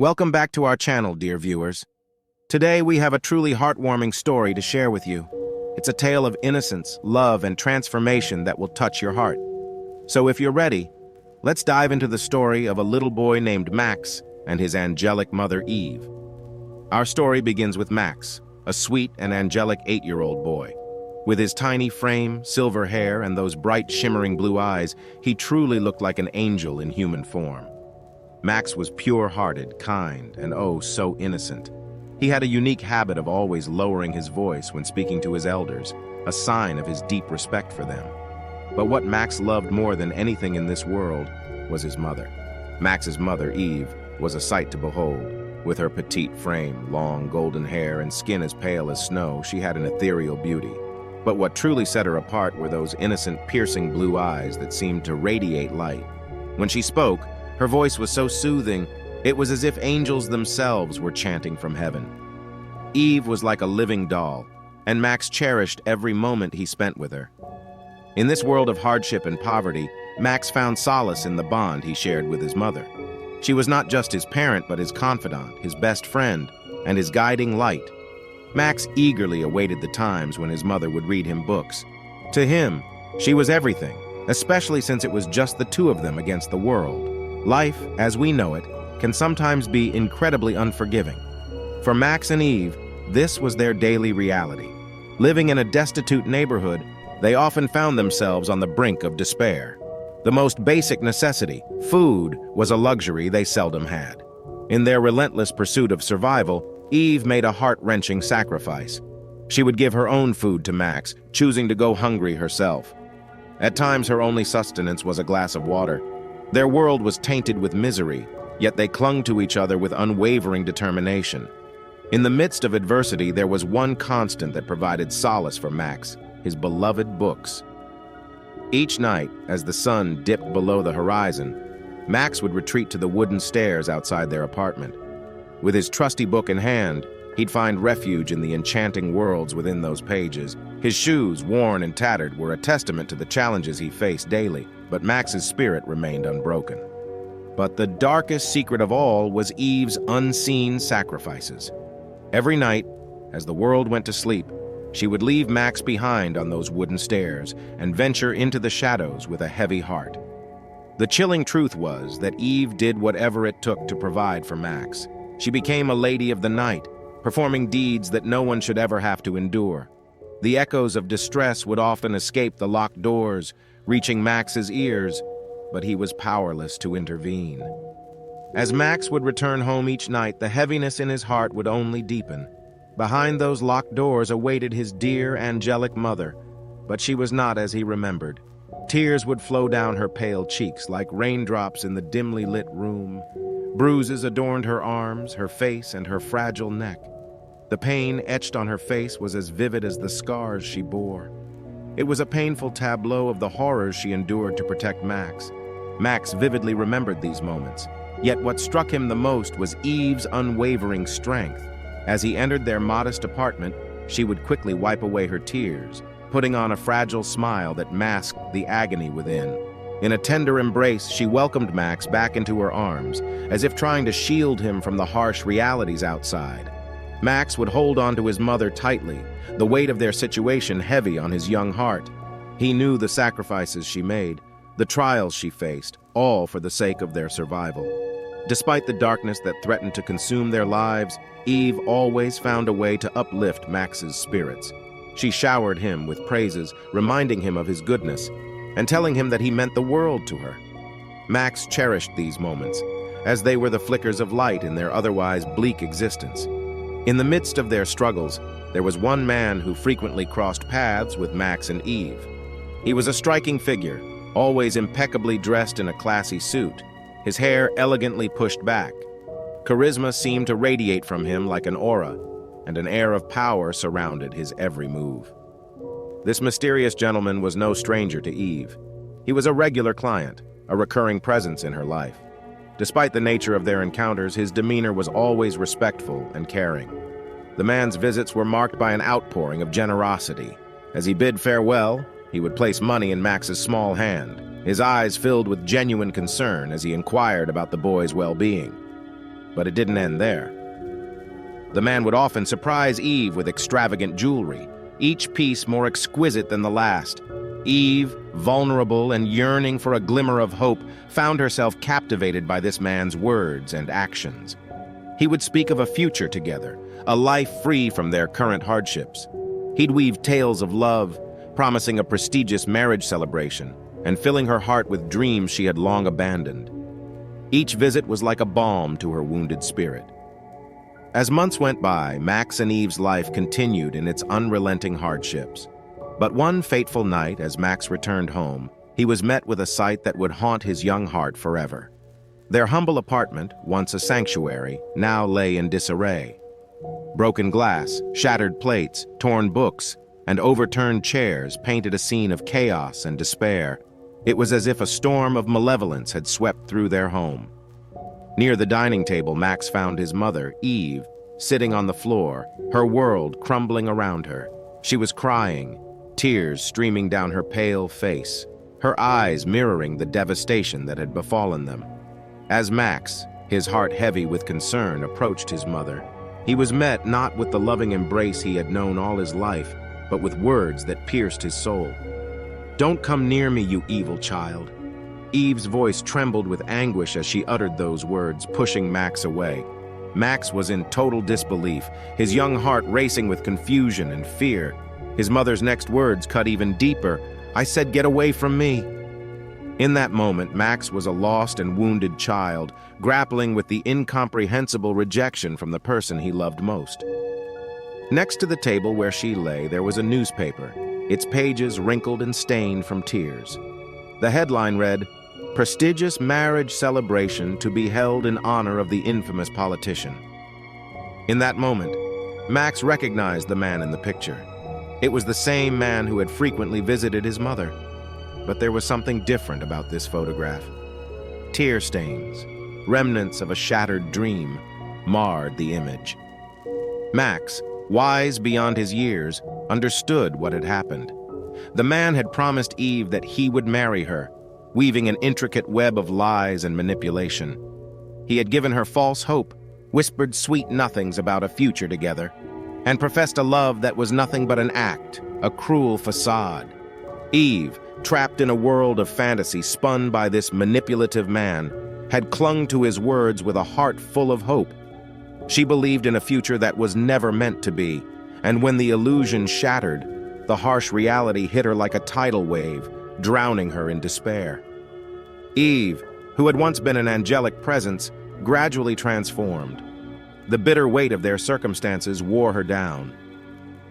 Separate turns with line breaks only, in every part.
Welcome back to our channel, dear viewers. Today we have a truly heartwarming story to share with you. It's a tale of innocence, love, and transformation that will touch your heart. So if you're ready, let's dive into the story of a little boy named Max and his angelic mother Eve. Our story begins with Max, a sweet and angelic 8-year-old boy. With his tiny frame, silver hair, and those bright, shimmering blue eyes, he truly looked like an angel in human form. Max was pure-hearted, kind, and oh, so innocent. He had a unique habit of always lowering his voice when speaking to his elders, a sign of his deep respect for them. But what Max loved more than anything in this world was his mother. Max's mother, Eve, was a sight to behold. With her petite frame, long golden hair, and skin as pale as snow, she had an ethereal beauty. But what truly set her apart were those innocent, piercing blue eyes that seemed to radiate light. When she spoke, her voice was so soothing, it was as if angels themselves were chanting from heaven. Eve was like a living doll, and Max cherished every moment he spent with her. In this world of hardship and poverty, Max found solace in the bond he shared with his mother. She was not just his parent, but his confidant, his best friend, and his guiding light. Max eagerly awaited the times when his mother would read him books. To him, she was everything, especially since it was just the two of them against the world. Life, as we know it, can sometimes be incredibly unforgiving. For Max and Eve, this was their daily reality. Living in a destitute neighborhood, they often found themselves on the brink of despair. The most basic necessity, food, was a luxury they seldom had. In their relentless pursuit of survival, Eve made a heart-wrenching sacrifice. She would give her own food to Max, choosing to go hungry herself. At times, her only sustenance was a glass of water. Their world was tainted with misery, yet they clung to each other with unwavering determination. In the midst of adversity, there was one constant that provided solace for Max: his beloved books. Each night, as the sun dipped below the horizon, Max would retreat to the wooden stairs outside their apartment. With his trusty book in hand, he'd find refuge in the enchanting worlds within those pages. His shoes, worn and tattered, were a testament to the challenges he faced daily, but Max's spirit remained unbroken. But the darkest secret of all was Eve's unseen sacrifices. Every night, as the world went to sleep, she would leave Max behind on those wooden stairs and venture into the shadows with a heavy heart. The chilling truth was that Eve did whatever it took to provide for Max. She became a lady of the night, performing deeds that no one should ever have to endure. The echoes of distress would often escape the locked doors, reaching Max's ears, but he was powerless to intervene. As Max would return home each night, the heaviness in his heart would only deepen. Behind those locked doors awaited his dear, angelic mother, but she was not as he remembered. Tears would flow down her pale cheeks like raindrops in the dimly lit room. Bruises adorned her arms, her face, and her fragile neck. The pain etched on her face was as vivid as the scars she bore. It was a painful tableau of the horrors she endured to protect Max. Max vividly remembered these moments. Yet what struck him the most was Eve's unwavering strength. As he entered their modest apartment, she would quickly wipe away her tears, putting on a fragile smile that masked the agony within. In a tender embrace, she welcomed Max back into her arms, as if trying to shield him from the harsh realities outside. Max would hold on to his mother tightly, the weight of their situation heavy on his young heart. He knew the sacrifices she made, the trials she faced, all for the sake of their survival. Despite the darkness that threatened to consume their lives, Eve always found a way to uplift Max's spirits. She showered him with praises, reminding him of his goodness, and telling him that he meant the world to her. Max cherished these moments, as they were the flickers of light in their otherwise bleak existence. In the midst of their struggles, there was one man who frequently crossed paths with Max and Eve. He was a striking figure, always impeccably dressed in a classy suit, his hair elegantly pushed back. Charisma seemed to radiate from him like an aura, and an air of power surrounded his every move. This mysterious gentleman was no stranger to Eve. He was a regular client, a recurring presence in her life. Despite the nature of their encounters, his demeanor was always respectful and caring. The man's visits were marked by an outpouring of generosity. As he bid farewell, he would place money in Max's small hand, his eyes filled with genuine concern as he inquired about the boy's well-being. But it didn't end there. The man would often surprise Eve with extravagant jewelry, each piece more exquisite than the last. Eve, vulnerable and yearning for a glimmer of hope, found herself captivated by this man's words and actions. He would speak of a future together, a life free from their current hardships. He'd weave tales of love, promising a prestigious marriage celebration, and filling her heart with dreams she had long abandoned. Each visit was like a balm to her wounded spirit. As months went by, Max and Eve's life continued in its unrelenting hardships. But one fateful night, as Max returned home, he was met with a sight that would haunt his young heart forever. Their humble apartment, once a sanctuary, now lay in disarray. Broken glass, shattered plates, torn books, and overturned chairs painted a scene of chaos and despair. It was as if a storm of malevolence had swept through their home. Near the dining table, Max found his mother, Eve, sitting on the floor, her world crumbling around her. She was crying, tears streaming down her pale face, her eyes mirroring the devastation that had befallen them. As Max, his heart heavy with concern, approached his mother, he was met not with the loving embrace he had known all his life, but with words that pierced his soul. "Don't come near me, you evil child." Eve's voice trembled with anguish as she uttered those words, pushing Max away. Max was in total disbelief, his young heart racing with confusion and fear. His mother's next words cut even deeper. "I said, get away from me." In that moment, Max was a lost and wounded child, grappling with the incomprehensible rejection from the person he loved most. Next to the table where she lay, there was a newspaper, its pages wrinkled and stained from tears. The headline read, "Prestigious marriage celebration to be held in honor of the infamous politician." In that moment, Max recognized the man in the picture. It was the same man who had frequently visited his mother. But there was something different about this photograph. Tear stains, remnants of a shattered dream, marred the image. Max, wise beyond his years, understood what had happened. The man had promised Eve that he would marry her, weaving an intricate web of lies and manipulation. He had given her false hope, whispered sweet nothings about a future together, and professed a love that was nothing but an act, a cruel facade. Eve, trapped in a world of fantasy spun by this manipulative man, had clung to his words with a heart full of hope. She believed in a future that was never meant to be, and when the illusion shattered, the harsh reality hit her like a tidal wave, drowning her in despair. Eve, who had once been an angelic presence, gradually transformed. The bitter weight of their circumstances wore her down.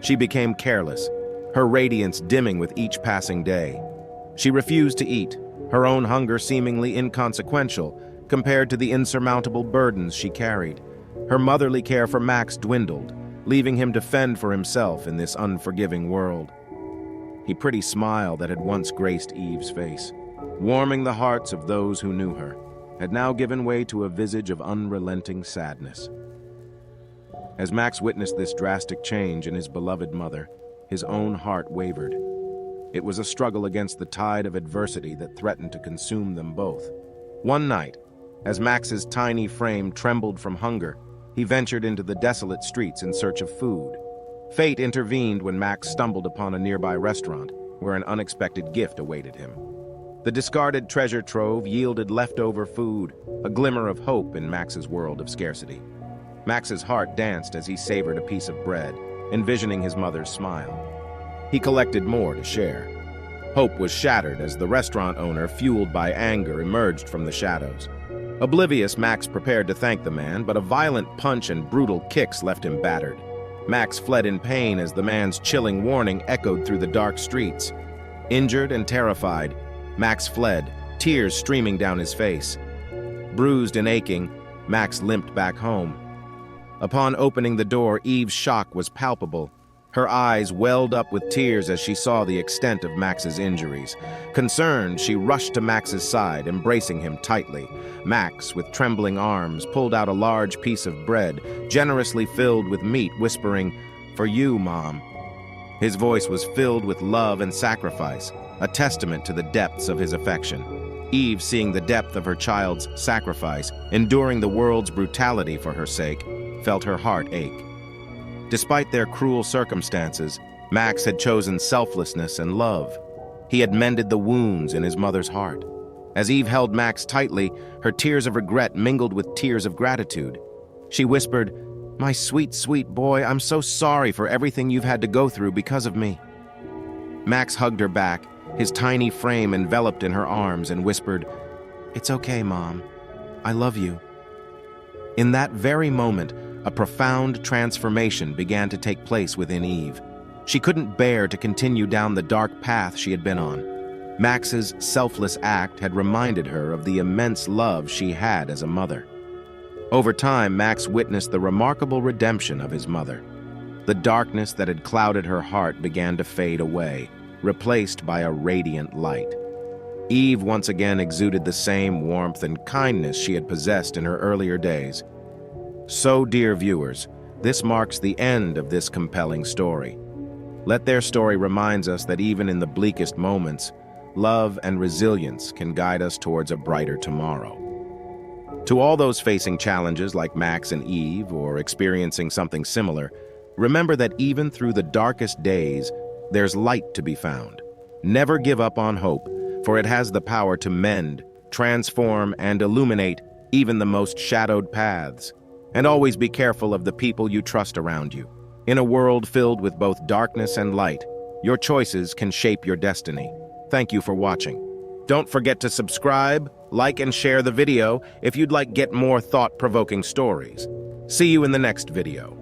She became careless, her radiance dimming with each passing day. She refused to eat, her own hunger seemingly inconsequential compared to the insurmountable burdens she carried. Her motherly care for Max dwindled, leaving him to fend for himself in this unforgiving world. The pretty smile that had once graced Eve's face, warming the hearts of those who knew her, had now given way to a visage of unrelenting sadness. As Max witnessed this drastic change in his beloved mother, his own heart wavered. It was a struggle against the tide of adversity that threatened to consume them both. One night, as Max's tiny frame trembled from hunger, he ventured into the desolate streets in search of food. Fate intervened when Max stumbled upon a nearby restaurant where an unexpected gift awaited him. The discarded treasure trove yielded leftover food, a glimmer of hope in Max's world of scarcity. Max's heart danced as he savored a piece of bread, envisioning his mother's smile. He collected more to share. Hope was shattered as the restaurant owner, fueled by anger, emerged from the shadows. Oblivious, Max prepared to thank the man, but a violent punch and brutal kicks left him battered. Max fled in pain as the man's chilling warning echoed through the dark streets. Injured and terrified, Max fled, tears streaming down his face. Bruised and aching, Max limped back home. Upon opening the door, Eve's shock was palpable. Her eyes welled up with tears as she saw the extent of Max's injuries. Concerned, she rushed to Max's side, embracing him tightly. Max, with trembling arms, pulled out a large piece of bread, generously filled with meat, whispering, "For you, Mom." His voice was filled with love and sacrifice, a testament to the depths of his affection. Eve, seeing the depth of her child's sacrifice, enduring the world's brutality for her sake, felt her heart ache. Despite their cruel circumstances, Max had chosen selflessness and love. He had mended the wounds in his mother's heart. As Eve held Max tightly, her tears of regret mingled with tears of gratitude. She whispered, "My sweet, sweet boy, I'm so sorry for everything you've had to go through because of me." Max hugged her back, his tiny frame enveloped in her arms, and whispered, "It's okay, Mom. I love you." In that very moment, a profound transformation began to take place within Eve. She couldn't bear to continue down the dark path she had been on. Max's selfless act had reminded her of the immense love she had as a mother. Over time, Max witnessed the remarkable redemption of his mother. The darkness that had clouded her heart began to fade away, replaced by a radiant light. Eve once again exuded the same warmth and kindness she had possessed in her earlier days. So, dear viewers, this marks the end of this compelling story. Let their story remind us that even in the bleakest moments, love and resilience can guide us towards a brighter tomorrow. To all those facing challenges like Max and Eve, or experiencing something similar, remember that even through the darkest days, there's light to be found. Never give up on hope, for it has the power to mend, transform, and illuminate even the most shadowed paths. And always be careful of the people you trust around you. In a world filled with both darkness and light, your choices can shape your destiny. Thank you for watching. Don't forget to subscribe, like, and share the video if you'd like to get more thought-provoking stories. See you in the next video.